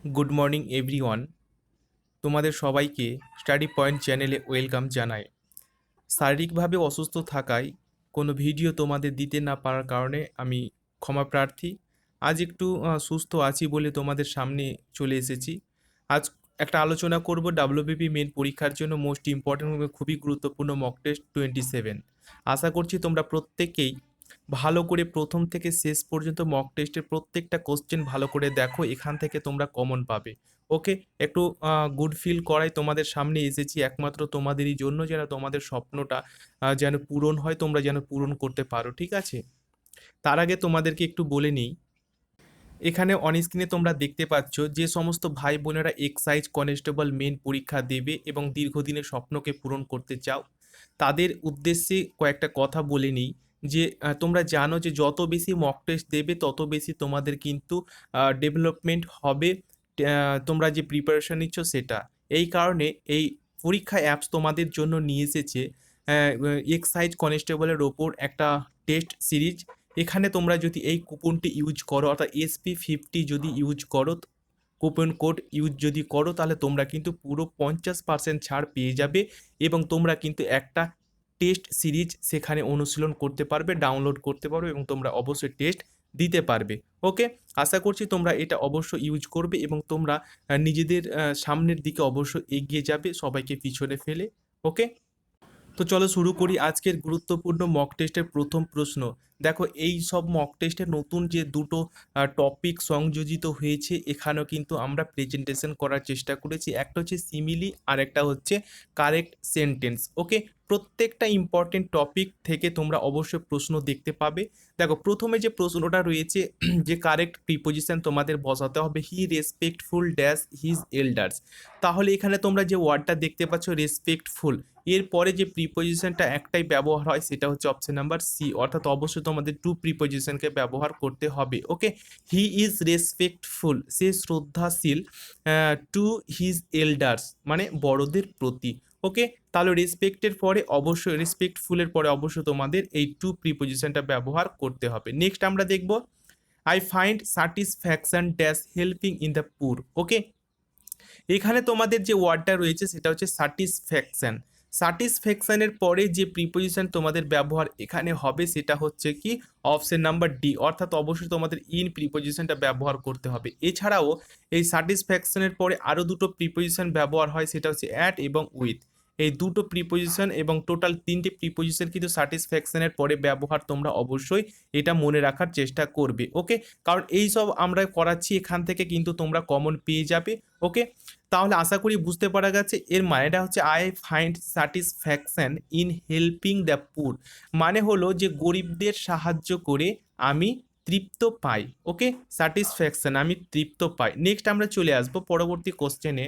Good morning everyone. তোমাদের সবাইকে study point চ্যানেলে ওয়েলকাম জানাই। শারীরিকভাবে অসুস্থ থাকায় কোনো ভিডিও তোমাদের দিতে না পারার কারণে আমি ক্ষমা প্রার্থী। আজ একটু সুস্থ আছি বলে তোমাদের সামনে চলে এসেছি। আজ একটা আলোচনা করব ডাব্লিউবিপি মেন পরীক্ষার জন্য মোস্ট ইম্পর্ট্যান্ট এবং খুবই গুরুত্বপূর্ণ মক টেস্ট 27। আশা করছি তোমরা প্রত্যেকেই ভালো করে প্রথম থেকে শেষ পর্যন্ত মক টেস্টের প্রত্যেকটা কোশ্চেন ভালো করে দেখো, এখান থেকে তোমরা কমন পাবে। ওকে, একটু গুড ফিল করাই তোমাদের সামনে এসেছি একমাত্র তোমাদেরই জন্য, যেন তোমাদের স্বপ্নটা যেন পূরণ হয়, তোমরা যেন পূরণ করতে পারো। ঠিক আছে, তার আগে তোমাদেরকে একটু বলে নিই। এখানে অন স্ক্রিনে তোমরা দেখতে পাচ্ছ যে সমস্ত ভাই বোনেরা এক্সাইজ কনস্টেবল মেন পরীক্ষা দেবে এবং দীর্ঘদিনের স্বপ্নকে পূরণ করতে চাও, তাদের উদ্দেশ্যে কয়েকটা কথা বলে নিই। যে তোমরা জানো যে যত বেশি মক টেস্ট দেবে তত বেশি তোমাদের কিন্তু ডেভেলপমেন্ট হবে। তোমরা যে প্রিপারেশন নিচ্ছ সেটা, এই কারণে এই পরীক্ষা অ্যাপস তোমাদের জন্য নিয়ে এসেছে এক্সাইজ কনস্টেবলের ওপর একটা টেস্ট সিরিজ। এখানে তোমরা যদি এই কুপনটি ইউজ করো, অর্থাৎ SP50 যদি ইউজ করো, কুপন কোড ইউজ যদি করো, তাহলে তোমরা কিন্তু পুরো 50% ছাড় পেয়ে যাবে এবং তোমরা কিন্তু একটা টেস্ট সিরিজ সেখানে অনুশীলন করতে পারবে, ডাউনলোড করতে পারবে এবং তোমরা অবশ্যই টেস্ট দিতে পারবে। ওকে, আশা করছি তোমরা এটা অবশ্যই ইউজ করবে এবং তোমরা নিজেদের সামনের দিকে অবশ্যই এগিয়ে যাবে, সবাইকে পিছনে ফেলে। ওকে, তো চলো শুরু করি আজকের গুরুত্বপূর্ণ মক টেস্টের প্রথম প্রশ্ন। দেখো, এই সব মক টেস্টে নতুন যে দুটো টপিক সংযোজিত হয়েছে, এখানেও কিন্তু আমরা প্রেজেন্টেশন করার চেষ্টা করেছি। একটা হচ্ছে সিমিলি আর একটা হচ্ছে কারেক্ট সেন্টেন্স। ওকে, প্রত্যেকটা ইম্পর্টেন্ট টপিক থেকে তোমরা অবশ্যই প্রশ্ন দেখতে পাবে। দেখো, প্রথমে যে প্রশ্নটা রয়েছে যে কারেক্ট প্রিপোজিশন তোমাদের বসাতে হবে, হি রেসপেক্টফুল ড্যাশ হিজ এল্ডার্স। তাহলে এখানে তোমরা যে ওয়ার্ডটা দেখতে পাচ্ছ রেসপেক্টফুল, এরপরে যে প্রিপোজিশনটা একটাই ব্যবহার হয় সেটা হচ্ছে অপশন নাম্বার সি, অর্থাৎ অবশ্যই তোমাদের টু প্রিপোজিশনকে ব্যবহার করতে হবে। ওকে, হি ইজ রেসপেক্টফুল, সে শ্রদ্ধাশীল টু হিজ এল্ডার্স মানে বড়দের প্রতি। ওকে, তাহলে রেসপেক্টের পরে অবশ্যই, রেসপেক্টফুলের পরে অবশ্যই তোমাদের এই টু প্রিপোজিশনটা ব্যবহার করতে হবে। নেক্সট আমরা দেখব I find satisfaction dash helping in the poor. Okay, এখানে তোমাদের যে ওয়ার্ডটা রয়েছে সেটা হচ্ছে স্যাটিসফ্যাকশন। স্যাটিসফ্যাকশনের পরে যে প্রিপোজিশন তোমাদের ব্যবহার এখানে হবে সেটা হচ্ছে কি অপশন নাম্বার ডি, অর্থাৎ অবশ্যই তোমাদের ইন প্রিপোজিশনটা ব্যবহার করতে হবে। এছাড়াও এই স্যাটিসফ্যাকশনের পরে আরও দুটো প্রিপোজিশন ব্যবহার হয়, সেটা হচ্ছে অ্যাট এবং উইথ। এই দুটো প্রিপোজিশন এবং টোটাল তিনটে প্রিপোজিশন কিন্তু স্যাটিসফ্যাকশনের পরে ব্যবহার তোমরা অবশ্যই এটা মনে রাখার চেষ্টা করবে। ওকে, কারণ এই সব আমরা করাচ্ছি, এখান থেকে কিন্তু তোমরা কমন পেয়ে যাবে। ওকে, তাহলে আশা করি বুঝতে পারা গেছে। এর মানেটা হচ্ছে I find satisfaction in helping the poor, মানে হলো যে গরিবদের সাহায্য করে আমি তৃপ্ত পাই। ওকে, স্যাটিসফ্যাকশন আমি তৃপ্ত পাই। নেক্সট আমরা চলে আসবো পরবর্তী কোশ্চেনে।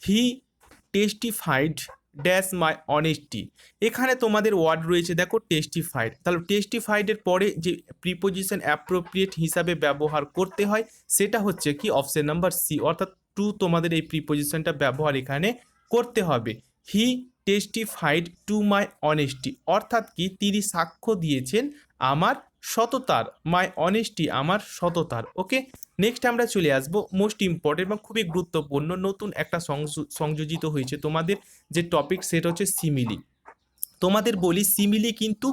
হি টেস্টিফাইড ড্যাশ মাই অনেস্টি। এখানে তোমাদের ওয়ার্ড রয়েছে দেখো টেস্টিফাইড, তাহলে টেস্টিফাইডের পরে যে প্রিপোজিশন অ্যাপ্রোপ্রিয়েট হিসাবে ব্যবহার করতে হয় সেটা হচ্ছে কি অপশন নাম্বার সি, অর্থাৎ টু তোমাদের এই প্রিপোজিশনটা ব্যবহার এখানে করতে হবে। হি টেস্টিফাইড টু মাই অনেস্টি, অর্থাৎ কি তিনি সাক্ষ্য দিয়েছেন আমার সততার, মাই অনেস্টি আমার সততার। ওকে, নেক্সট আমরা চলে আসবো মোস্ট ইম্পর্টেন্ট এবং খুবই গুরুত্বপূর্ণ নতুন একটা সংযোজিত হয়েছে তোমাদের যে টপিক, সেটা হচ্ছে সিমিলি। তোমাদের বলি সিমিলি কিন্তু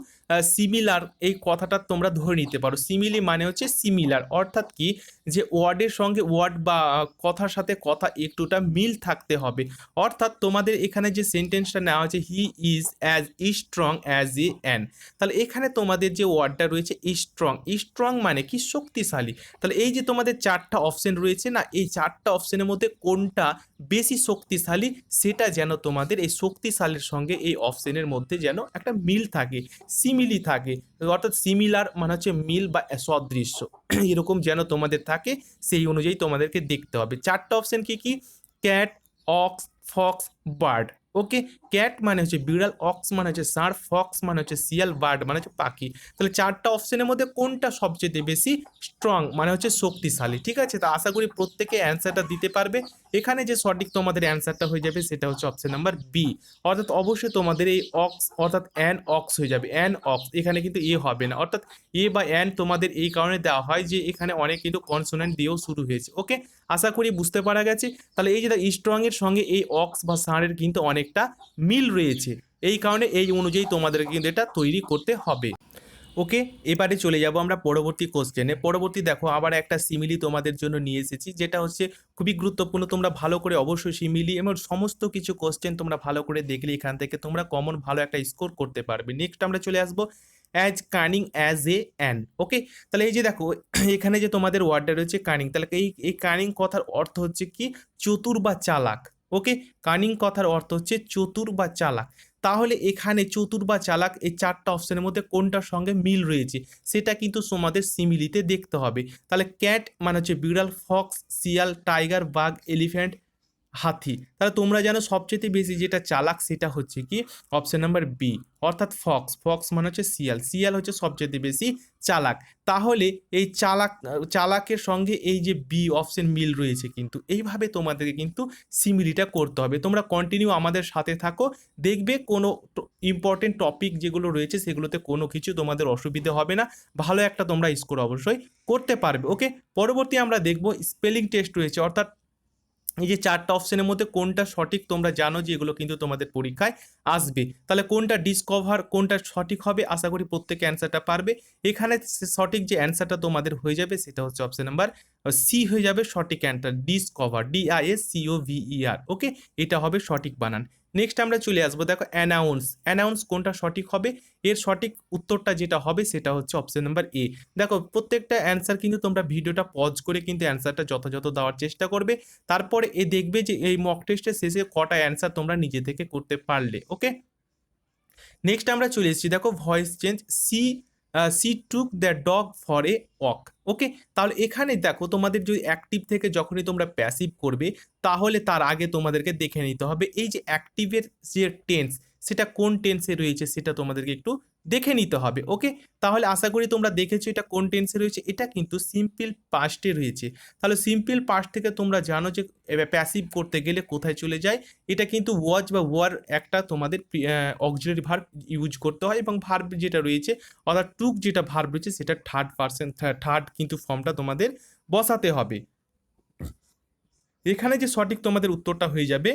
সিমিলার, এই কথাটা তোমরা ধরে নিতে পারো। সিমিলি মানে হচ্ছে সিমিলার, অর্থাৎ কি যে ওয়ার্ডের সঙ্গে ওয়ার্ড বা কথার সাথে কথা একটুটা মিল থাকতে হবে। অর্থাৎ তোমাদের এখানে যে সেন্টেন্সটা নেওয়া হয়েছে he is as strong as a an, তাহলে এখানে তোমাদের যে ওয়ার্ডটা রয়েছে স্ট্রং, স্ট্রং মানে কি শক্তিশালী। তাহলে এই যে তোমাদের চারটা অপশন রয়েছে না, এই চারটা অপশনের মধ্যে কোনটা বেশি শক্তিশালী সেটা যেন তোমাদের এই শক্তিশালীর সঙ্গে এই অপশনের মধ্যে যেন একটা মিল থাকে, সিমিলি থাকে। অর্থাৎ সিমিলার মানে হচ্ছে মিল বা সদৃশ্য, এরকম যেন তোমাদের থাকে, সেই অনুযায়ী তোমাদেরকে দেখতে হবে। চারটা অপশন কি কি? Cat, ox, fox, bird. Okay, cat মানে হচ্ছে বিড়াল, অক্স মানে হচ্ছে ষাঁড়, ফক্স মানে হচ্ছে শিয়াল, বার্ড মানে হচ্ছে পাখি। তাহলে চারটা অপশনের মধ্যে কোনটা সবচেয়ে বেশি স্ট্রং মানে হচ্ছে শক্তিশালী? ঠিক আছে, তো আশা করি প্রত্যেকে অ্যান্সারটা দিতে পারবে। এখানে যে সঠিক তোমাদের অ্যান্সারটা হয়ে যাবে সেটা হচ্ছে অপশন নাম্বার বি, অর্থাৎ অবশ্যই তোমাদের এই অক্স অর্থাৎ অ্যান অক্স হয়ে যাবে, অ্যান অক্স। এখানে কিন্তু এ হবে না, অর্থাৎ এ বা অ্যান তোমাদের এই কারণে দেওয়া হয় যে এখানে অনেক কিন্তু কনসোনেন্ট দিয়েও শুরু হয়েছে। ওকে, আশা করি বুঝতে পারা গেছে। তাহলে এই যে স্ট্রংয়ের সঙ্গে এই অক্স বা ষাঁড়ের কিন্তু অনেকটা মিল রয়েছে, এই কারণে এই অনুযায়ী তোমাদের কিন্তু এটা তৈরি করতে হবে। ওকে, এবারে চলে যাব আমরা পরবর্তী কোশ্চেনে। পরবর্তী দেখো আবার একটা সিমিলি তোমাদের জন্য নিয়ে এসেছি, যেটা হচ্ছে খুবই গুরুত্বপূর্ণ। তোমরা ভালো করে অবশ্যই সিমিলি এবং সমস্ত কিছু কোশ্চেন তোমরা ভালো করে দেখলে এখান থেকে তোমরা কমন ভালো একটা স্কোর করতে পারবে। নেক্সট আমরা চলে আসবো as cunning as a an. Okay, তাহলে এই যে দেখো এখানে যে তোমাদের ওয়ার্ডটা রয়েছে কানিং, তাহলে এই কানিং কথার অর্থ হচ্ছে কি চতুর বা চালাক। ওকে, কানিং কথার অর্থ হচ্ছে চতুর বা চালাক। তাহলে এখানে চতুর বা চালাক এই চারটা অপশনের মধ্যে কোনটার সঙ্গে মিল রয়েছে সেটা কিন্তু তোমাদের সিমিলিতে দেখতে হবে। তাহলে ক্যাট মানে হচ্ছে বিড়াল, ফক্স শিয়াল, টাইগার বাঘ, এলিফ্যান্ট হাতি। তাহলে তোমরা জানো সবচেয়ে বেশি যেটা চালাক সেটা হচ্ছে কি অপশন নাম্বার বি, অর্থাৎ ফক্স। ফক্স মানে হচ্ছে শিয়াল, শিয়াল হচ্ছে সবচেয়ে বেশি চালাক। তাহলে এই চালাকের সঙ্গে এই যে বি অপশন মিল রয়েছে, কিন্তু এইভাবে তোমাদেরকে কিন্তু সিমিলিটা করতে হবে। তোমরা কন্টিনিউ আমাদের সাথে থাকো, দেখবে কোনো ইম্পর্টেন্ট টপিক যেগুলো রয়েছে সেগুলোতে কোনো কিছু তোমাদের অসুবিধা হবে না, ভালো একটা তোমরা স্কোর অবশ্যই করতে পারবে। ওকে, পরবর্তী আমরা দেখব স্পেলিং টেস্ট রয়েছে, অর্থাৎ এই যে চারটা অপশনের মধ্যে কোনটা সঠিক তোমরা জানো যে এগুলো কিন্তু তোমাদের পরীক্ষায় আসবে। তাহলে কোনটা ডিসকভার, কোনটা সঠিক হবে, আশা করি প্রত্যেকে অ্যান্সারটা পারবে। এখানে সঠিক যে অ্যান্সারটা তোমাদের হয়ে যাবে সেটা হচ্ছে অপশন নাম্বার সি হয়ে যাবে সঠিক অ্যান্সার, ডিসকভার, DISCOVER। ওকে, এটা হবে সঠিক বানান। নেক্সট আমরা চলে আসবো, দেখো অ্যানাউন্স। অ্যানাউন্স কোনটা সঠিক হবে, এর সঠিক উত্তরটা যেটা হবে সেটা হচ্ছে অপশন নাম্বার এ। দেখো প্রত্যেকটা অ্যান্সার কিন্তু তোমরা ভিডিওটা পজ করে কিন্তু অ্যান্সারটা যথাযথ দেওয়ার চেষ্টা করবে, তারপরে এ দেখবে যে এই মক টেস্টের শেষে কটা অ্যান্সার তোমরা নিজে থেকে করতে পারলে। ওকে, নেক্সট আমরা চলে এসেছি, দেখো voice change. She she took the dog for a walk. Okay, তাহলে এখানে দেখো তোমাদের যদি অ্যাক্টিভ থেকে যখনই তোমরা প্যাসিভ করবে, তাহলে তার আগে তোমাদেরকে দেখে নিতে হবে এই যে অ্যাক্টিভের যে টেন্স সেটা কোন টেন্সে রয়েছে সেটা তোমাদেরকে একটু দেখে নিতে হবে। ওকে, তাহলে আশা করি তোমরা দেখেছো এটা কোন টেন্সে রয়েছে, এটা কিন্তু সিম্পল পাস্টে রয়েছে। তাহলে সিম্পল পাস্ট থেকে তোমরা জানো যে প্যাসিভ করতে গেলে কোথায় চলে যায়, এটা কিন্তু ওয়াজ বা ওয়ার একটা তোমাদের অক্সিলারি ভার্ব ইউজ করতে হয়, এবং ভার্ব যেটা রয়েছে অর্থাৎ টুক যেটা ভার্ব রয়েছে সেটা থার্ড কিন্তু ফর্মটা তোমাদের বসাতে হবে। এখানে যে সঠিক তোমাদের উত্তরটা হয়ে যাবে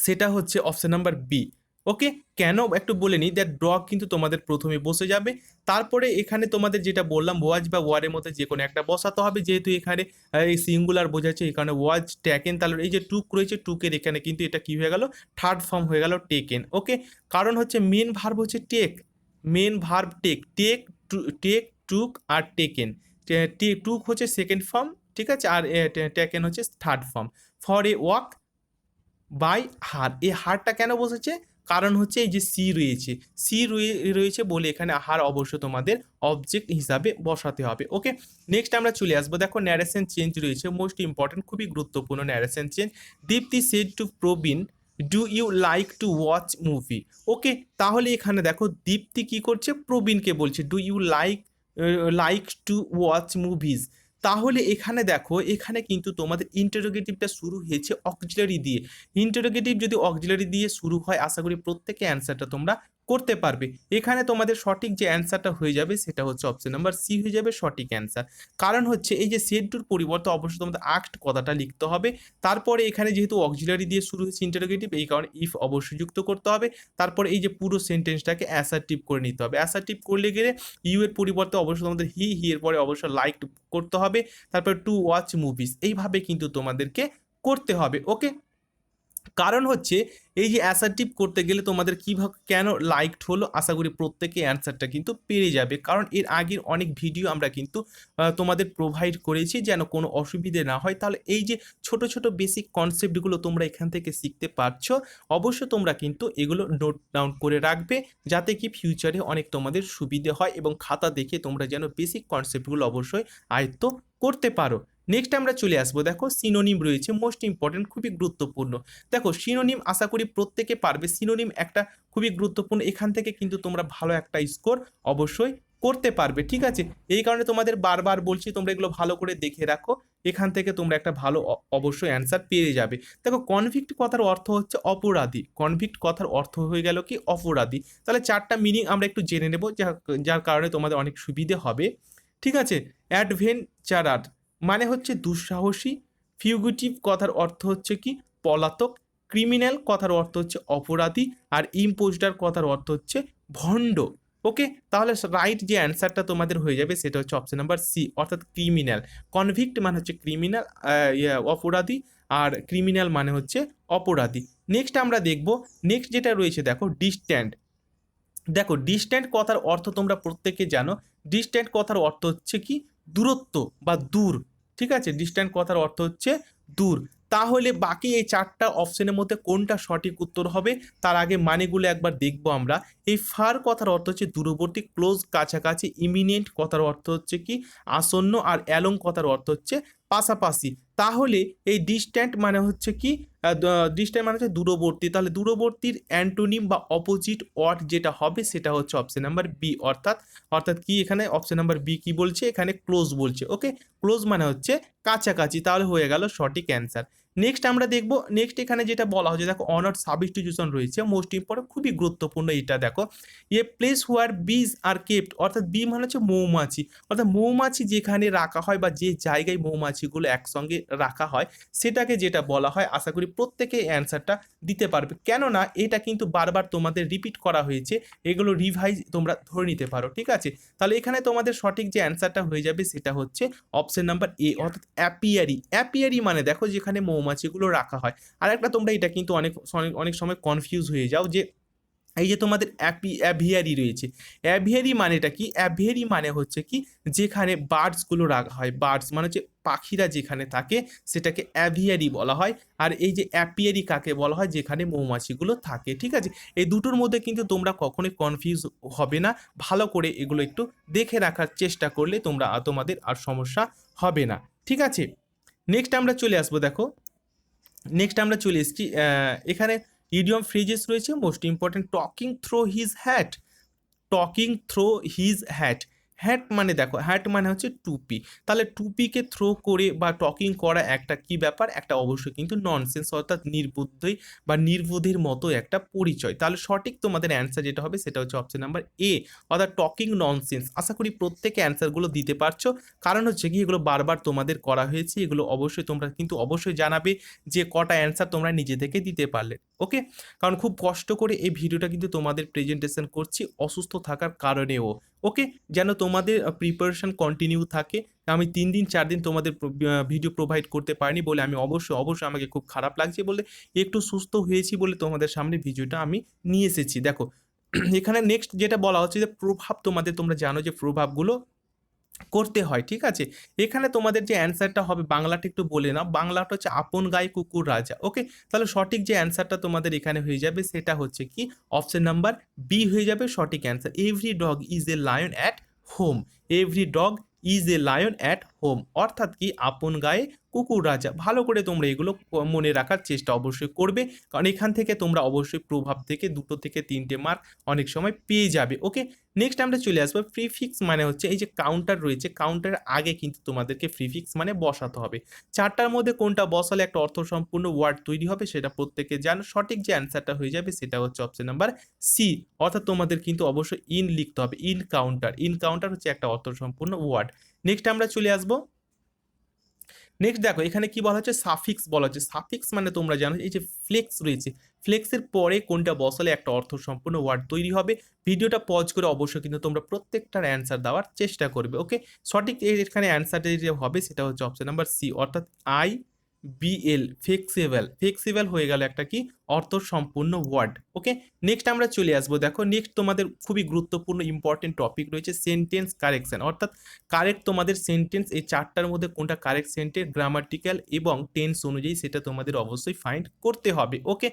সেটা হচ্ছে অপশন নাম্বার বি। ওকে, কেন একটু বলে নিই, দ্যাট ডগ কিন্তু তোমাদের প্রথমে বসে যাবে, তারপরে এখানে তোমাদের যেটা বললাম ওয়াজ বা ওয়ারের মধ্যে যে কোনো একটা বসাতে হবে, যেহেতু এখানে এই সিঙ্গুলার বোঝাচ্ছে এখানে ওয়াজ টেকেন, তাহলে এই যে টুক রয়েছে টুকের এখানে কিন্তু এটা কি হয়ে গেল থার্ড ফর্ম হয়ে গেল টেকেন। ওকে, কারণ হচ্ছে মেন ভার্ব হচ্ছে take, main verb take, take took আর টেকেন। টুক হচ্ছে সেকেন্ড ফর্ম, ঠিক আছে, আর টেকেন হচ্ছে third form. For a walk by her, এই হারটা কেন বসেছে, কারণ হচ্ছে এই যে সি রয়েছে, সি রয়েছে বলে এখানে হার অবশ্য তোমাদের অবজেক্ট হিসাবে বসাতে হবে। ওকে, নেক্সট আমরা চলে আসবো, দেখো ন্যারেশন চেঞ্জ রয়েছে, মোস্ট ইম্পর্টেন্ট, খুবই গুরুত্বপূর্ণ narration change. Deepti said to Praveen, do you like to watch movie. Okay, তাহলে এখানে দেখো দীপ্তি কি করছে, প্রবীণকে বলছে do you like to watch movies. তাহলে এখানে দেখো এখানে কিন্তু তোমাদের ইন্টারোগেটিভটা শুরু হয়েছে অক্সিলারি দিয়ে। ইন্টারোগেটিভ যদি অক্সিলারি দিয়ে শুরু হয়, আশা করি প্রত্যেকে অ্যান্সারটা তোমরা করতে পারবে। এখানে তোমাদের সঠিক যে অ্যান্সারটা হয়ে যাবে সেটা হচ্ছে অপশন নাম্বার সি হয়ে যাবে সঠিক অ্যান্সার। কারণ হচ্ছে এই যে সেড টুর পরিবর্তে অবশ্যই তোমাদের আক্ট কথাটা লিখতে হবে, তারপরে এখানে যেহেতু অক্সিলারি দিয়ে শুরু হয়েছে ইন্টারোগেটিভ, এই কারণে ইফ অবশ্যই যুক্ত করতে হবে, তারপরে এই যে পুরো সেন্টেন্সটাকে অ্যাসার্টিভ করে নিতে হবে। অ্যাসার্টিভ করলে গেলে ইউ এর পরিবর্তে অবশ্যই তোমাদের হি এর পরে অবশ্যই লাইক করতে হবে, তারপরে টু ওয়াচ মুভিজ, এইভাবে কিন্তু তোমাদেরকে করতে হবে। ওকে, কারণ হচ্ছে এই যে অ্যাসার্টিভ করতে গেলে তোমাদের কীভাবে কেন লাইকড হলো, আশা করি প্রত্যেকে অ্যান্সারটা কিন্তু পেরে যাবে, কারণ এর আগের অনেক ভিডিও আমরা কিন্তু তোমাদের প্রোভাইড করেছি যেন কোনো অসুবিধে না হয়। তাহলে এই যে ছোট ছোট বেসিক কনসেপ্টগুলো তোমরা এখান থেকে শিখতে পারছো, অবশ্য তোমরা কিন্তু এগুলো নোট ডাউন করে রাখবে, যাতে কি ফিউচারে অনেক তোমাদের সুবিধে হয় এবং খাতা দেখে তোমরা যেন বেসিক কনসেপ্টগুলো অবশ্যই আয়ত্ত করতে পারো। নেক্সট আমরা চলে আসবো, দেখো সিনোনিম রয়েছে, মোস্ট ইম্পর্টেন্ট, খুবই গুরুত্বপূর্ণ। দেখো সিনোনিম আশা করি প্রত্যেকে পারবে, সিনোনিম একটা খুবই গুরুত্বপূর্ণ, এখান থেকে কিন্তু তোমরা ভালো একটা স্কোর অবশ্যই করতে পারবে। ঠিক আছে, এই কারণে তোমাদের বারবার বলছি তোমরা এগুলো ভালো করে দেখে রাখো, এখান থেকে তোমরা একটা ভালো অবশ্যই অ্যান্সার পেয়ে যাবে। দেখো কনভিক্ট কথার অর্থ হচ্ছে অপরাধী, কনভিক্ট কথার অর্থ হয়ে গেল কি অপরাধী। তাহলে চারটা মিনিং আমরা একটু জেনে নেব, যার কারণে তোমাদের অনেক সুবিধে হবে। ঠিক আছে, অ্যাডভেঞ্চারার মানে হচ্ছে দুঃসাহসী, ফিউগিটিভ কথার অর্থ হচ্ছে কি পলাতক, ক্রিমিনাল কথার অর্থ হচ্ছে অপরাধী, আর ইম্পোস্টার কথার অর্থ হচ্ছে ভণ্ড। ওকে, তাহলে রাইট যে অ্যান্সারটা তোমাদের হয়ে যাবে সেটা হচ্ছে অপশন নাম্বার সি, অর্থাৎ ক্রিমিনাল। কনভিক্ট মানে হচ্ছে ক্রিমিনাল, অপরাধী, আর ক্রিমিনাল মানে হচ্ছে অপরাধী। নেক্সট আমরা দেখব, নেক্সট যেটা রয়েছে দেখো ডিস্ট্যান্ট। দেখো ডিস্ট্যান্ট কথার অর্থ তোমরা প্রত্যেকে জানো, ডিস্ট্যান্ট কথার অর্থ হচ্ছে কি দূরত্ব বা দূর, ঠিক আছে, ডিস্ট্যান্ট কথার অর্থ হচ্ছে দূর। তাহলে বাকি এই চারটা অপশনের মধ্যে কোনটা সঠিক উত্তর হবে তার আগে মানেগুলো একবার দেখবো আমরা। এই ফার কথার অর্থ হচ্ছে দূরবর্তী, ক্লোজ কাছাকাছি, ইমিনেন্ট কথার অর্থ হচ্ছে কি আসন্ন, আর অ্যালং কথার অর্থ হচ্ছে পাশাপাশি। তাহলে এই ডিস্ট্যান্ট মানে হচ্ছে কি ডিস্ট্যান্ট মানে হচ্ছে দূরবর্তী, তাহলে দূরবর্তীর অ্যান্টোনিম বা অপোজিট ওয়ার্ড যেটা হবে সেটা হচ্ছে অপশন নাম্বার বি, অর্থাৎ অর্থাৎ কি এখানে অপশন নাম্বার বি কি বলছে, এখানে ক্লোজ বলছে। ওকে, ক্লোজ মানে হচ্ছে কাছাকাছি, তাহলে হয়ে গেল সঠিক অ্যান্সার। নেক্সট আমরা দেখব, নেক্সট এখানে যেটা বলা হচ্ছে দেখো অনার সাবস্টিটিউশন রয়েছে, মোস্ট ইম্পর্টেন্ট, খুবই গুরুত্বপূর্ণ এটা দেখো। এ প্লেস হোয়ার বিজ আর কেপ্ট, অর্থাৎ বি মানে হচ্ছে মৌমাছি, অর্থাৎ মৌমাছি যেখানে রাখা হয় বা যে জায়গায় মৌমাছিগুলো একসঙ্গে রাখা হয় সেটাকে যেটা বলা হয়। আশা করি প্রত্যেকে অ্যান্সারটা দিতে পারবে, কেননা এটা কিন্তু বারবার তোমাদের রিপিট করা হয়েছে, এগুলো রিভাইজ তোমরা ধরে নিতে পারো, ঠিক আছে। তাহলে এখানে তোমাদের সঠিক যে অ্যান্সারটা হয়ে যাবে সেটা হচ্ছে অপশন নাম্বার এ, অর্থাৎ অ্যাপিয়ারি। অ্যাপিয়ারি মানে দেখো যেখানে মৌমাছিগুলো রাখা হয়। আর একটা তোমরা এটা কিন্তু অনেক অনেক অনেক সময় কনফিউজ হয়ে যাও যে এই যে তোমাদের অ্যাভিয়ারি রয়েছে, অ্যাভিয়ারি মানেটা কি? অ্যাভিয়ারি মানে হচ্ছে কি যেখানে বার্ডসগুলো রাখা হয়, বার্ডস মানে হচ্ছে পাখিরা যেখানে থাকে সেটাকে অ্যাভিয়ারি বলা হয়। আর এই যে অ্যাপিয়ারি কাকে বলা হয়? যেখানে মৌমাছিগুলো থাকে, ঠিক আছে। এই দুটোর মধ্যে কিন্তু তোমরা কখনোই কনফিউজ হবে না, ভালো করে এগুলো একটু দেখে রাখার চেষ্টা করলে তোমরা তোমাদের আর সমস্যা হবে না, ঠিক আছে। নেক্সট আমরা চলে আসবো দেখো, নেক্সট আমরা চলে এসেছি এখানে ইডিয়ম ফ্রেজেস রয়েছে, most important talking through his hat, talking through his hat. Hat মানে দেখো, হ্যাট মানে হচ্ছে টুপি, তাহলে টুপিকে থ্রো করে বা টকিং করা একটা কি ব্যাপার, একটা অবশ্যই কিন্তু ননসেন্স, অর্থাৎ নির্বুদ্ধি বা নির্বোধের মতো একটা পরিচয়। তাহলে সঠিক তোমাদের অ্যান্সার যেটা হবে সেটা হচ্ছে অপশন নাম্বার এ, অর্থাৎ টকিং ননসেন্স। আশা করি প্রত্যেকে অ্যান্সারগুলো দিতে পারছো, কারণ হচ্ছে কি এগুলো বারবার তোমাদের করা হয়েছে, এগুলো অবশ্যই তোমরা কিন্তু অবশ্যই জানাবে যে কটা অ্যান্সার তোমরা নিজে থেকে দিতে পারলে। ওকে, কারণ খুব কষ্ট করে এই ভিডিওটা কিন্তু তোমাদের প্রেজেন্টেশন করছি অসুস্থ থাকার কারণেও। ওকে, যেন তোমাদের প্রিপারেশন কন্টিনিউ থাকে। আমি 3 দিন 4 দিন তোমাদের ভিডিও প্রোভাইড করতে পারিনি বলে আমি অবশ্যই অবশ্যই আমাকে খুব খারাপ লাগছে বলে, একটু সুস্থ হয়েছি বলে তোমাদের সামনে ভিডিওটা আমি নিয়ে এসেছি। দেখো এখানে নেক্সট যেটা বলা হচ্ছে যে প্রভাব, তোমরা জানো যে প্রভাবগুলো করতে হয়, ঠিক আছে। এখানে তোমাদের যে অ্যান্সারটা হবে বাংলাটা একটু বলে নাও, বাংলাটা হচ্ছে আপন গায়ে কুকুর রাজা। ওকে, তাহলে সঠিক যে অ্যান্সারটা তোমাদের এখানে হয়ে যাবে সেটা হচ্ছে কি অপশন নাম্বার বি হয়ে যাবে সঠিক answer. Every dog is a lion at home, every dog is a lion at home, অর্থাৎ কি আপন গায়ে কুকুর রাজা। ভালো করে তোমরা এগুলো মনে রাখার চেষ্টা অবশ্যই করবে, কারণ এখান থেকে তোমরা অবশ্যই প্রভাব থেকে 2 থেকে 3টে মার্ক অনেক সময় পেয়ে যাবে। ওকে, নেক্সট আমরা চলে আসবো প্রিফিক্স মানে হচ্ছে এই যে কাউন্টার রয়েছে, কাউন্টারের আগে কিন্তু তোমাদেরকে প্রিফিক্স মানে বসাতে হবে। চারটার মধ্যে কোনটা বসালে একটা অর্থসম্পূর্ণ ওয়ার্ড তৈরি হবে সেটা প্রত্যেকে জানো। সঠিক যে অ্যান্সারটা হয়ে যাবে সেটা হচ্ছে অপশন নাম্বার সি, অর্থাৎ তোমাদের কিন্তু অবশ্যই ইন লিখতে হবে, ইন কাউন্টার। ইন কাউন্টার হচ্ছে একটা অর্থসম্পূর্ণ ওয়ার্ড। নেক্সট আমরা চলে আসবো, নেক্সট দেখো এখানে কি বলা হচ্ছে সাফিক্স বলা হচ্ছে। সাফিক্স মানে তোমরা জানো এই যে ফ্লেক্স রয়েছে, ফ্লেক্সের পরে কোনটা বসালে একটা অর্থ সম্পূর্ণ ওয়ার্ড তৈরি হবে। ভিডিওটা পজ করে অবশ্যই কিন্তু তোমরা প্রত্যেকটার অ্যান্সার দেওয়ার চেষ্টা করবে। ওকে, সঠিক এখানে অ্যান্সারটা যে হবে সেটা হচ্ছে অপশন নাম্বার সি, অর্থাৎ আই বিএল, ফ্লেক্সিবল। ফ্লেক্সিবল হয়ে গেল একটা কি অর্থ সম্পূর্ণ ওয়ার্ড। ওকে, নেক্সট আমরা চলে আসবো দেখো, নেক্সট তোমাদের খুবই গুরুত্বপূর্ণ ইম্পর্টেন্ট টপিক রয়েছে সেন্টেন্স কারেকশন, অর্থাৎ কারেক্ট তোমাদের সেন্টেন্স, এই চারটার মধ্যে কোনটা কারেক্ট সেন্টেন্স, গ্রামাটিক্যাল এবং টেন্স অনুযায়ী সেটা তোমাদের অবশ্যই ফাইন্ড করতে হবে। ওকে,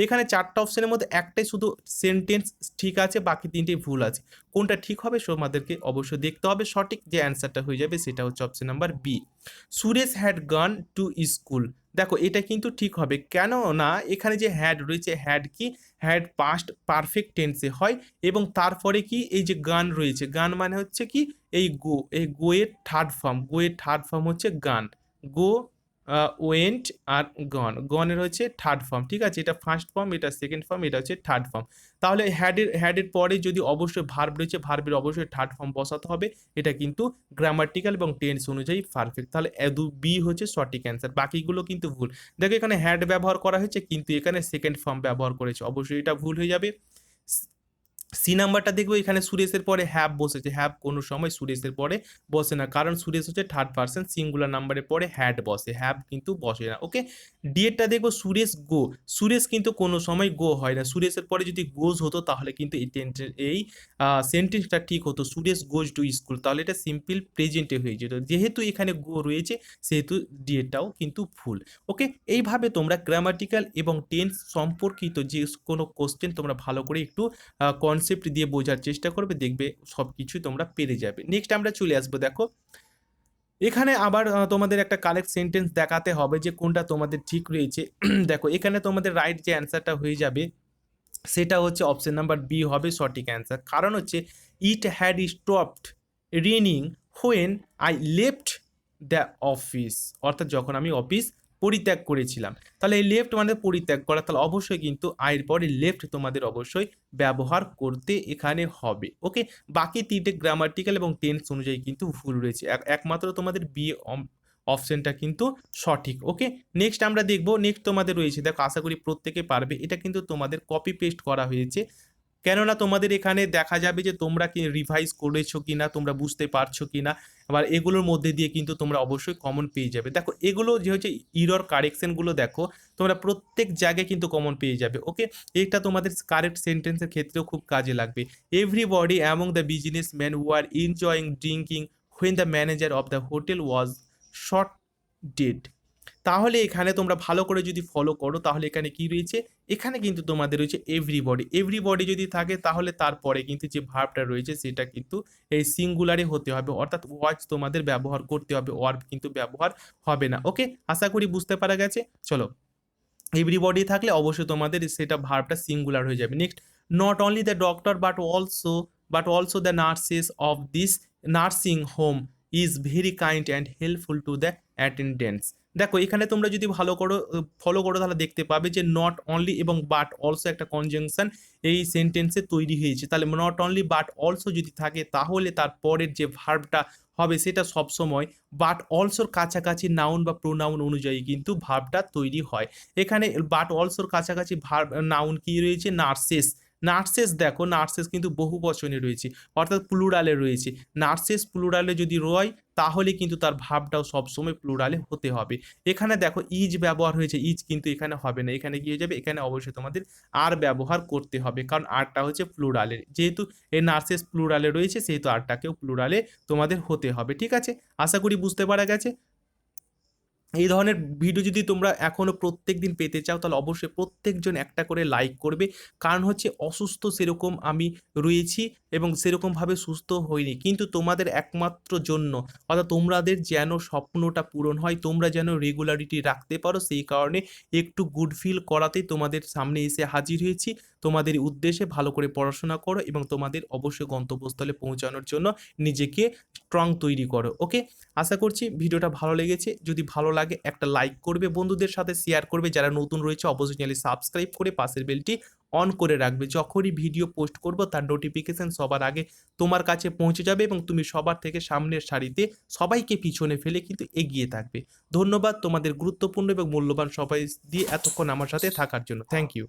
এখানে চারটা অপশনের মধ্যে একটাই শুধু সেন্টেন্স ঠিক আছে, বাকি 3টেই ভুল আছে। কোনটা ঠিক হবে তোমাদেরকে অবশ্যই দেখতে হবে। সঠিক যে অ্যান্সারটা হয়ে যাবে সেটা হচ্ছে option number B, Suresh had gone to school. দেখো এটা কিন্তু ঠিক হবে, কেন না এখানে যে হ্যাড রয়েছে, হ্যাড কি হ্যাড পাস্ট পারফেক্ট টেন্সে হয়, এবং তারপরে কি এই যে গান রয়েছে, গান মানে হচ্ছে কি এই গো, এই গোয়ের থার্ড ফর্ম, গোয়ের থার্ড ফর্ম হচ্ছে গান, গো ওয়েন্ট আর গনের হচ্ছে থার্ড ফর্ম, ঠিক আছে, এটা ফার্স্ট ফর্ম, এটা সেকেন্ড ফর্ম, এটা হচ্ছে থার্ড ফর্ম। তাহলে হ্যাডের পরে যদি অবশ্যই ভার্ব রয়েছে, ভার্বের অবশ্যই থার্ড ফর্ম বসাতে হবে। এটা কিন্তু গ্রামাটিক্যাল এবং টেন্স অনুযায়ী পারফেক্ট। তাহলে বি হচ্ছে সঠিক অ্যান্সার, বাকিগুলো কিন্তু ভুল। দেখো এখানে হ্যাড ব্যবহার করা হয়েছে কিন্তু এখানে সেকেন্ড ফর্ম ব্যবহার করেছে, অবশ্যই এটা ভুল হয়ে যাবে। সি নাম্বারটা দেখবো, এখানে সুরেশের পরে হ্যাভ বসেছে, হ্যাভ কোনো সময় সুরেশের পরে বসে না, কারণ সুরেশ হচ্ছে থার্ড পার্সন সিঙ্গুলার নাম্বারের পরে হ্যাড বসে, হ্যাভ কিন্তু বসে না। ওকে, ডি এরটা দেখবো সুরেশ গো, সুরেশ কিন্তু কোনো সময় গো হয় না, সুরেশের পরে যদি গোজ হতো তাহলে কিন্তু এই সেন্টেন্সটা ঠিক হতো, সুরেশ গোজ টু স্কুল, তাহলে এটা সিম্পল প্রেজেন্টে হয়ে যেত। যেহেতু এখানে গো রয়েছে সেহেতু ডি এরটাও কিন্তু ভুল। ওকে, এইভাবে তোমরা গ্রামাটিক্যাল এবং টেন্স সম্পর্কিত যে কোনো কোশ্চেন তোমরা ভালো করে একটু কনসেপ্ট দিয়ে বোঝার চেষ্টা করবে, দেখবে সব কিছুই তোমরা পেরে যাবে। নেক্সট আমরা চলে আসবো, দেখো এখানে আবার তোমাদের একটা কারেক্ট সেন্টেন্স দেখাতে হবে যে কোনটা তোমাদের ঠিক রয়েছে। দেখো এখানে তোমাদের রাইট যে অ্যান্সারটা হয়ে যাবে সেটা হচ্ছে অপশন নাম্বার বি হবে সঠিক অ্যান্সার। কারণ হচ্ছে it had stopped raining when I left the office, অর্থাৎ যখন আমি অফিস পরিত্যাগ করেছিলাম। তাহলে এই লেফট মানে পরিত্যাগ করা, তাহলে অবশ্যই কিন্তু আয়ের পরে লেফট তোমাদের অবশ্যই ব্যবহার করতে এখানে হবে। ওকে, বাকি তিনটে গ্রামাটিক্যাল এবং টেন্স অনুযায়ী কিন্তু ভুল রয়েছে, একমাত্র তোমাদের বি অপশনটা কিন্তু সঠিক। ওকে, নেক্সট আমরা দেখবো, নেক্সট তোমাদের রয়েছে, দেখো আশা করি প্রত্যেকে পারবে, এটা কিন্তু তোমাদের কপি পেস্ট করা হয়েছে, কেননা তোমাদের এখানে দেখা যাবে যে তোমরা কি রিভাইজ করেছো কিনা, তোমরা বুঝতে পারছো কিনা, আবার এগুলোর মধ্যে দিয়ে কিন্তু তোমরা অবশ্যই কমন পেয়ে যাবে। দেখো এগুলো যে হচ্ছে ইরর কারেকশনগুলো, দেখো তোমরা প্রত্যেক জায়গায় কিন্তু কমন পেয়ে যাবে। ওকে, এটা তোমাদের কারেক্ট সেন্টেন্সের ক্ষেত্রেও খুব কাজে লাগবে। Everybody among the business man who are enjoying drinking when the manager of the hotel was shot dead. তাহলে এখানে তোমরা ভালো করে যদি ফলো করো তাহলে এখানে কি রয়েছে, এখানে কিন্তু তোমাদের রয়েছে এভরিবডি, এভরিবডি যদি থাকে তাহলে তারপরে কিন্তু যে ভার্বটা রয়েছে সেটা কিন্তু এই সিঙ্গুলারে হতে হবে, অর্থাৎ ওয়াজ তোমাদের ব্যবহার করতে হবে, ওয়ার্ব কিন্তু ব্যবহার হবে না। ওকে, আশা করি বুঝতে পারা গেছে। চলো, এভরিবডি থাকলে অবশ্যই তোমাদের সেটা ভার্বটা সিঙ্গুলার হয়ে যাবে। Next, not only the doctor but also the nurses of this nursing home is very kind and helpful to the attendants. দেখো এখানে তোমরা যদি ভালো করো ফলো করো তাহলে দেখতে পাবে যে নট অনলি এবং বাট অলসো একটা কনজাংশন এই সেন্টেন্সে তৈরি হয়েছে। তাহলে নট অনলি বাট অলসো যদি থাকে তাহলে তার পরের যে ভার্বটা হবে সেটা সবসময় বাট অলসোর কাছাকাছি নাউন বা প্রোনাউন অনুযায়ী কিন্তু ভার্বটা তৈরি হয়। এখানে বাট অলসোর কাছাকাছি ভার্ব নাউন কি রয়েছে, নার্সেস, নার্সেস দেখো নার্সেস কিন্তু বহু বচনে রয়েছে, অর্থাৎ প্লুরালে রয়েছে, নার্সেস প্লুরালে যদি রয় তাহলে কিন্তু তার ভাবটাও সবসময় প্লুরালে হতে হবে। এখানে দেখো ইজ ব্যবহার হয়েছে, ইজ কিন্তু এখানে হবে না, এখানে গিয়ে যাবে, এখানে অবশ্যই তোমাদের আর ব্যবহার করতে হবে, কারণ আরটা হচ্ছে প্লুরালের, যেহেতু এই নার্সেস প্লুরালে রয়েছে সেহেতু আরটাকেও প্লুরালে তোমাদের হতে হবে। ঠিক আছে, আশা করি বুঝতে পারা গেছে। এই ধরনের ভিডিও যদি তোমরা এখনও প্রত্যেক দিন পেতে চাও তাহলে অবশ্যই প্রত্যেকজন একটা করে লাইক করবে, কারণ হচ্ছে অসুস্থ সেরকম আমি রয়েছি এবং সেরকমভাবে সুস্থ হইনি, কিন্তু তোমাদের একমাত্র জন্য, অর্থাৎ তোমাদের যেন স্বপ্নটা পূরণ হয়, তোমরা যেন রেগুলারিটি রাখতে পারো, সেই কারণে একটু গুড ফিল করাতেই তোমাদের সামনে এসে হাজির হয়েছি। তোমাদের উদ্দেশ্যে ভালো করে পড়াশোনা করো এবং তোমাদের অবশ্যই গন্তব্যস্থলে পৌঁছানোর জন্য নিজেকে স্ট্রং তৈরি করো। ওকে, আশা করছি ভিডিওটা ভালো লেগেছে, যদি ভালো লাগে একটা লাইক করবে, বন্ধুদের সাথে শেয়ার করবে, যারা নতুন রয়েছে অবশ্যই চ্যানেল সাবস্ক্রাইব করে পাশের বেলটি অন করে রাখবে, যখনই ভিডিও পোস্ট করব তার নোটিফিকেশন সবার আগে তোমার কাছে পৌঁছে যাবে এবং তুমি সবার থেকে সামনের সারিতে সবাইকে পিছনে ফেলে কিন্তু এগিয়ে থাকবে। ধন্যবাদ তোমাদের গুরুত্বপূর্ণ এবং মূল্যবান সময় দিয়ে এতক্ষণ আমার সাথে থাকার জন্য। Thank you.